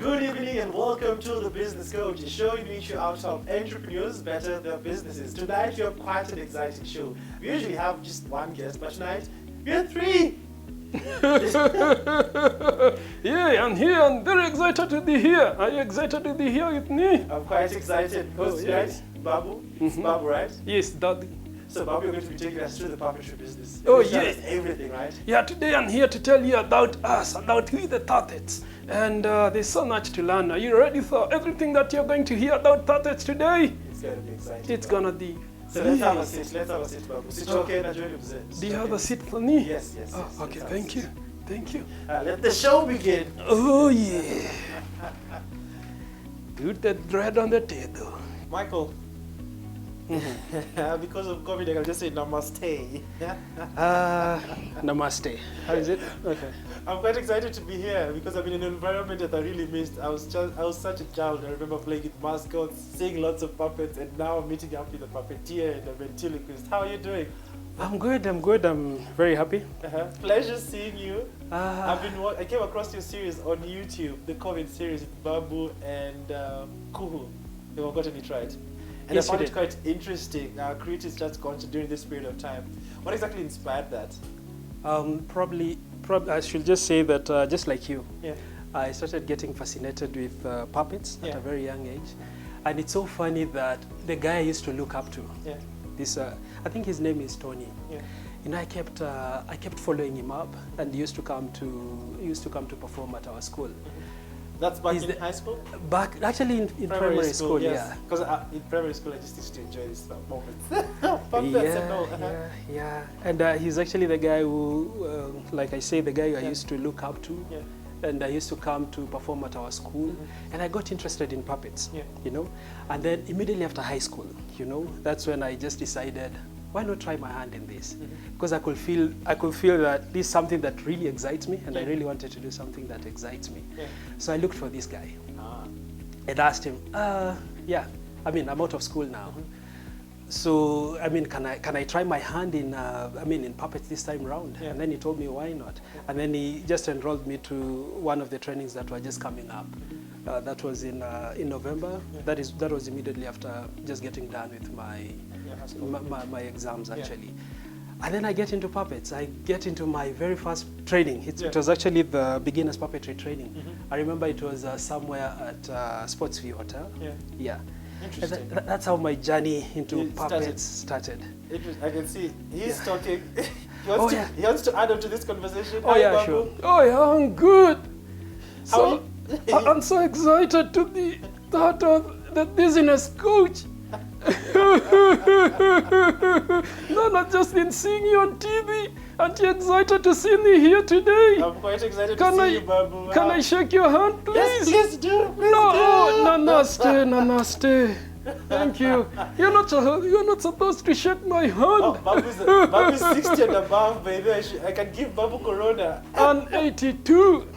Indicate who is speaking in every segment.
Speaker 1: Good evening and welcome to The Business Coach, a show in which you help entrepreneurs better their businesses. Tonight we have quite an exciting show. We usually have just one guest, but tonight we have three.
Speaker 2: Yeah, I'm here. I'm very excited to be here. Are you excited to be here with me?
Speaker 1: I'm quite excited because tonight, Babu, it's Babu, right?
Speaker 2: Yes, Daddy.
Speaker 1: So Babu, you're going to be taking us through the puppetry business.
Speaker 2: Oh,
Speaker 1: Which
Speaker 2: yes.
Speaker 1: is everything, right?
Speaker 2: Yeah, today I'm here to tell you about us, about we the Puppets. And there's so much to learn. Are you ready for everything that you're going to hear about Puppets today?
Speaker 1: It's going to be exciting.
Speaker 2: It's gonna be.
Speaker 1: So let's have a seat. Let's have a seat, Babu. Sit okay, na join
Speaker 2: Do you have a seat for me?
Speaker 1: Yes, yes.
Speaker 2: Oh,
Speaker 1: yes,
Speaker 2: okay,
Speaker 1: let's have a
Speaker 2: thank you.
Speaker 1: seat.
Speaker 2: Thank you.
Speaker 1: Let the show begin.
Speaker 2: Oh, yeah. Put the bread on the table.
Speaker 1: Michael, because of COVID, I can just say namaste.
Speaker 2: Namaste. How is it? Okay.
Speaker 1: I'm quite excited to be here because I'm in an environment that I really missed. I was such a child. I remember playing with mascots, seeing lots of puppets, and now I'm meeting up with a puppeteer and a ventriloquist. How are you doing?
Speaker 2: I'm good. I'm very happy.
Speaker 1: Pleasure seeing you. I came across your series on YouTube, the COVID series with Babu and Kuhu. They have gotten it right. And
Speaker 2: Yes,
Speaker 1: I found
Speaker 2: you
Speaker 1: it quite interesting. Creative just gone during this period of time. What exactly inspired that?
Speaker 2: Probably, I should just say that just like you,
Speaker 1: Yeah.
Speaker 2: I started getting fascinated with puppets at
Speaker 1: Yeah.
Speaker 2: a very young age. And it's so funny that the guy I used to look up to,
Speaker 1: Yeah.
Speaker 2: this, I think his name is Tony.
Speaker 1: Yeah.
Speaker 2: You know, I kept following him up, and he used to come to perform at our school.
Speaker 1: That's back in high school?
Speaker 2: Back actually in primary school,
Speaker 1: yes.
Speaker 2: yeah.
Speaker 1: Because in primary school, I just used to enjoy this moments. Puppets and all.
Speaker 2: Yeah. And he's actually the guy who, like I say, the guy I used to look up to.
Speaker 1: Yeah.
Speaker 2: And I used to come to perform at our school, and I got interested in puppets, you know. And then immediately after high school, you know, that's when I just decided, why not try my hand in this? Because I could feel that this is something that really excites me, and I really wanted to do something that excites me.
Speaker 1: Yeah.
Speaker 2: So I looked for this guy and asked him, yeah, I mean, I'm out of school now. So, I mean, can I try my hand in, in puppets this time around?
Speaker 1: Yeah.
Speaker 2: And then he told me, why not? And then he just enrolled me to one of the trainings that were just coming up. That was in November.
Speaker 1: Yeah.
Speaker 2: That was immediately after just getting done with my exams, actually. And then I get into puppets. I get into my very first training. It was actually the beginner's puppetry training. I remember it was somewhere at Sportsview Hotel. Yeah.
Speaker 1: Interesting.
Speaker 2: That's how my journey into puppets started.
Speaker 1: I can see he's talking.
Speaker 2: Yeah.
Speaker 1: He wants to add on to this conversation.
Speaker 2: Oh,
Speaker 1: Hi,
Speaker 2: yeah,
Speaker 1: Babu.
Speaker 2: sure. Oh, yeah, I'm good. So, I'm so excited to be part of the business coach. No, not just been seeing you on TV. Aren't you excited to see me here today?
Speaker 1: I'm quite excited to see you, Babu.
Speaker 2: Can I shake your hand, please?
Speaker 1: Yes, please do. Please
Speaker 2: No,
Speaker 1: do.
Speaker 2: namaste. Thank you. You're not supposed to shake my hand.
Speaker 1: Oh, Babu's 60 and above, baby. I can give Babu Corona.
Speaker 2: I'm 82.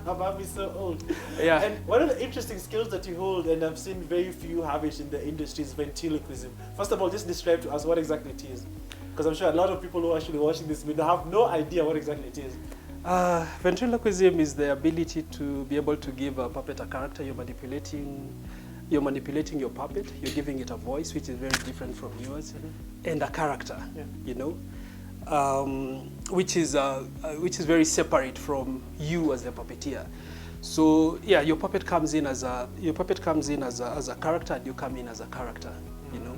Speaker 1: Babu's so old.
Speaker 2: Yeah.
Speaker 1: And one of the interesting skills that you hold, and I've seen very few have it in the industry, is ventriloquism. First of all, just describe to us what exactly it is. Because I'm sure a lot of people who are actually watching this video have no idea what exactly it is.
Speaker 2: Ventriloquism is the ability to be able to give a puppet a character. You're manipulating your puppet. You're giving it a voice, which is very different from yours, and a character. You know, which is very separate from you as the puppeteer. So yeah, your puppet comes in as a character, and you come in as a character. You know.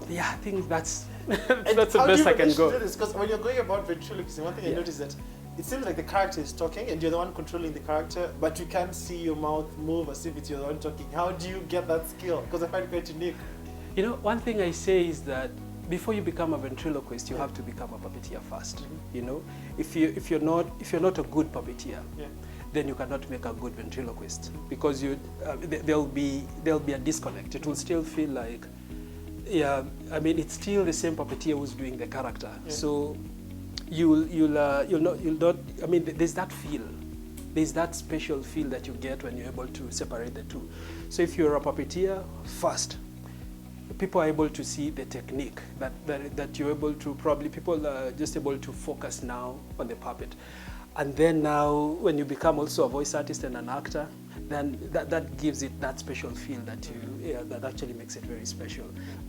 Speaker 2: Yeah, I think that's that's the best I can go.
Speaker 1: Because when you're going about ventriloquism, one thing I noticed is that it seems like the character is talking and you're the one controlling the character, but you can't see your mouth move as if it's you're the one talking. How do you get that skill? Because I find it quite unique.
Speaker 2: You know, one thing I say is that before you become a ventriloquist, you have to become a puppeteer first. You know, if you're not a good puppeteer, then you cannot make a good ventriloquist, because there'll be a disconnect. It will still feel like, yeah, I mean, it's still the same puppeteer who's doing the character. So you'll not. I mean, there's that feel. There's that special feel that you get when you're able to separate the two. So if you're a puppeteer first, people are able to see the technique that you're able to, probably people are just able to focus now on the puppet. And then now, when you become also a voice artist and an actor, then that gives it that special feel that that actually makes it very special.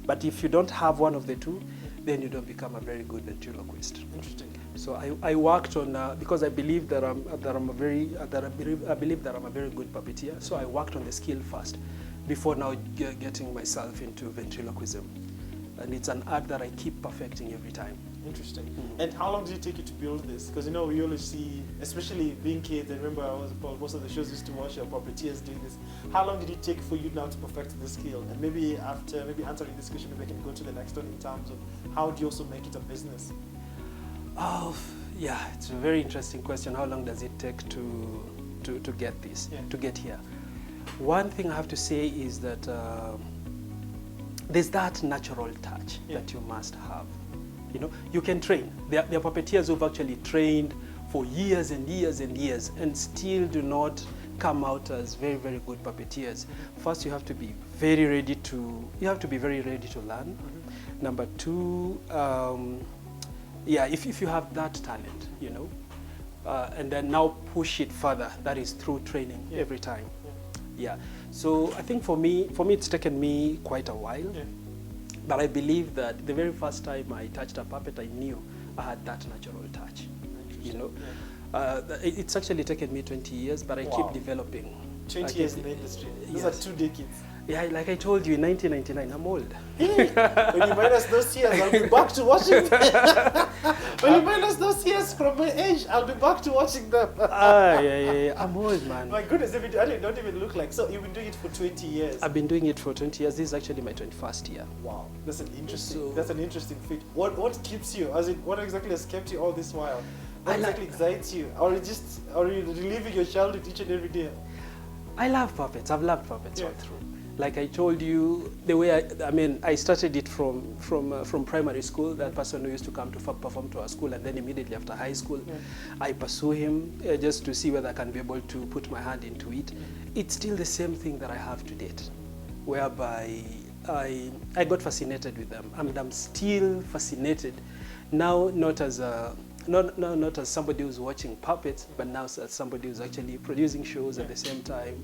Speaker 2: But if you don't have one of the two, then you don't become a very good ventriloquist.
Speaker 1: Interesting.
Speaker 2: So I worked on because I believe that I believe that I'm a very good puppeteer. So I worked on the skill first, before now getting myself into ventriloquism, and it's an art that I keep perfecting every time.
Speaker 1: Interesting. And how long did it take you to build this? Because you know we always see, especially being kids, and remember most of the shows used to watch puppeteers doing this. How long did it take for you now to perfect the skill? And maybe after answering this question, maybe I can go to the next one in terms of how do you also make it a business?
Speaker 2: Oh, yeah, it's a very interesting question. How long does it take to get this, to get here? One thing I have to say is that there's that natural touch that you must have. You know, you can train. There are puppeteers who've actually trained for years and years and years and still do not come out as very, very good puppeteers. First, you have to be very ready to, learn. Number two, if you have that talent, you know, and then now push it further, that is through training every time. So I think for me it's taken me quite a while. But I believe that the very first time I touched a puppet, I knew I had that natural touch. You know, it's actually taken me 20 years, but I keep developing.
Speaker 1: 20 years in the industry. Those are 2 decades.
Speaker 2: Yeah, like I told you, in 1999, I'm old.
Speaker 1: When you minus those years, I'll be back to watching them. When you minus those years from my age, I'll be back to watching them.
Speaker 2: I'm old, man.
Speaker 1: My goodness, I don't even look like. So you've been doing it for 20 years.
Speaker 2: I've been doing it for 20 years. This is actually my 21st year.
Speaker 1: Wow, that's an interesting feat. What keeps you? What exactly has kept you all this while? What exactly excites you? Or are you reliving your childhood each and every day?
Speaker 2: I love puppets. I've loved puppets all through. Like I told you, the way I started it from primary school. That person who used to come to perform to our school, and then immediately after high school, I pursue him just to see whether I can be able to put my hand into it. It's still the same thing that I have to date, whereby I got fascinated with them, and I'm still fascinated now, not as somebody who's watching puppets, but now as somebody who's actually producing shows at the same time.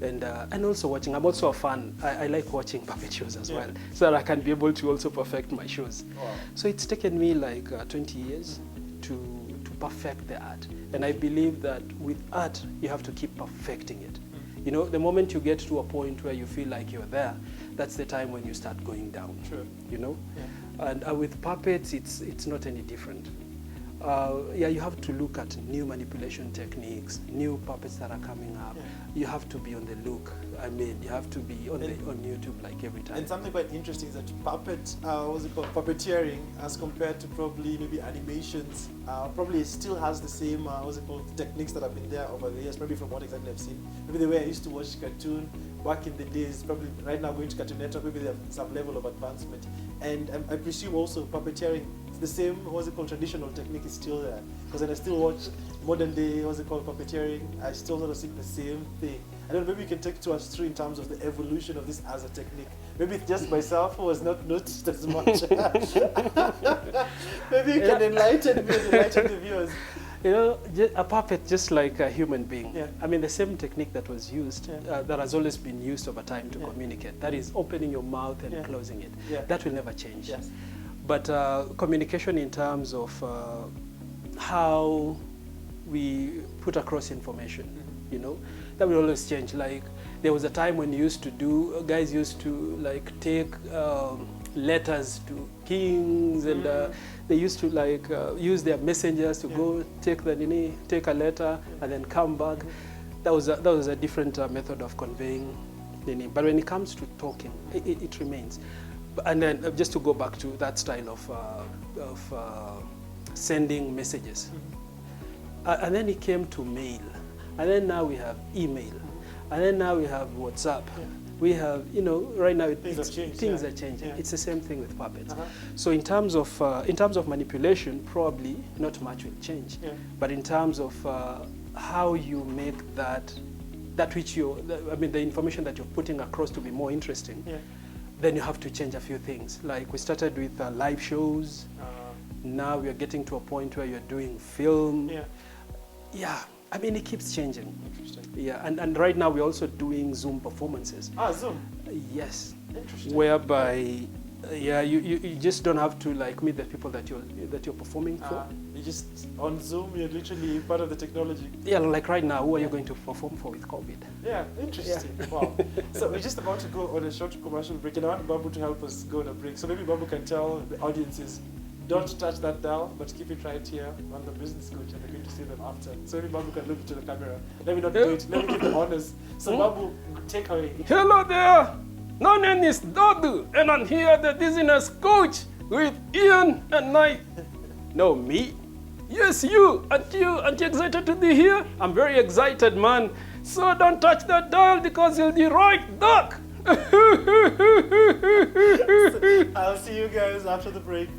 Speaker 2: And also watching. I'm also a fan. I like watching puppet shows as well, so that I can be able to also perfect my shows. Wow. So it's taken me like 20 years to perfect the art. And I believe that with art, you have to keep perfecting it. You know, the moment you get to a point where you feel like you're there, that's the time when you start going down. True. You know? And with puppets, it's not any different. You have to look at new manipulation techniques, new puppets that are coming up. You have to be on the look. I mean, you have to be on YouTube like every time. And something quite interesting is that puppeteering, as compared to probably maybe animations, probably still has the same techniques that have been there over the years. Maybe from what exactly I've seen, maybe the way I used to watch cartoon back in the days, probably right now going to Cartoon Network, maybe they have some level of advancement. And I presume also puppeteering, the same traditional technique is still there, because when I still watch modern day puppeteering, I still sort of see the same thing. I don't know, maybe you can take us through in terms of the evolution of this as a technique. Maybe it's just myself who has not noticed as much. Maybe you can enlighten me, enlighten the viewers. You know, a puppet, just like a human being. I mean, the same technique that was used, that has always been used over time to communicate. That is opening your mouth and closing it. That will never change. But communication in terms of how we put across information, you know, that will always change. Like, there was a time when guys used to like take letters to kings, and they used to like use their messengers to go take a letter and then come back. That was a different method of conveying. But when it comes to talking, it remains. And then just to go back to that style of sending messages. And then it came to mail. And then now we have email. And then now we have WhatsApp. We have, right now things are changing. It's the same thing with puppets. So in terms of manipulation, probably not much will change. But in terms of how you make the information that you're putting across to be more interesting, then you have to change a few things. Like we started with live shows. Now we are getting to a point where you're doing film. Yeah, I mean, it keeps changing.
Speaker 1: Interesting.
Speaker 2: Yeah, and right now we're also doing Zoom performances.
Speaker 1: Zoom.
Speaker 2: Yes.
Speaker 1: Interesting.
Speaker 2: Whereby, yeah, you just don't have to like meet the people that you're performing for.
Speaker 1: You just on Zoom. You're literally part of the technology.
Speaker 2: Yeah, like right now, who are you going to perform for with COVID?
Speaker 1: Yeah, interesting. Yeah. Wow. So we're just about to go on a short commercial break, and I want Babu to help us go on a break. So maybe Babu can tell the audiences, don't touch that dial, but keep it right here on the business coach, and we're going to see them after. So maybe Babu can look into the camera. Let me not do it. Let me give the honors. So Babu, take away.
Speaker 2: Hello there. My name is Dadu, and I'm here the business coach with Ian and I. No, me. Yes, you. Aren't you excited to be here? I'm very excited, man. So don't touch that dial because you'll be right back.
Speaker 1: I'll see you guys after the break.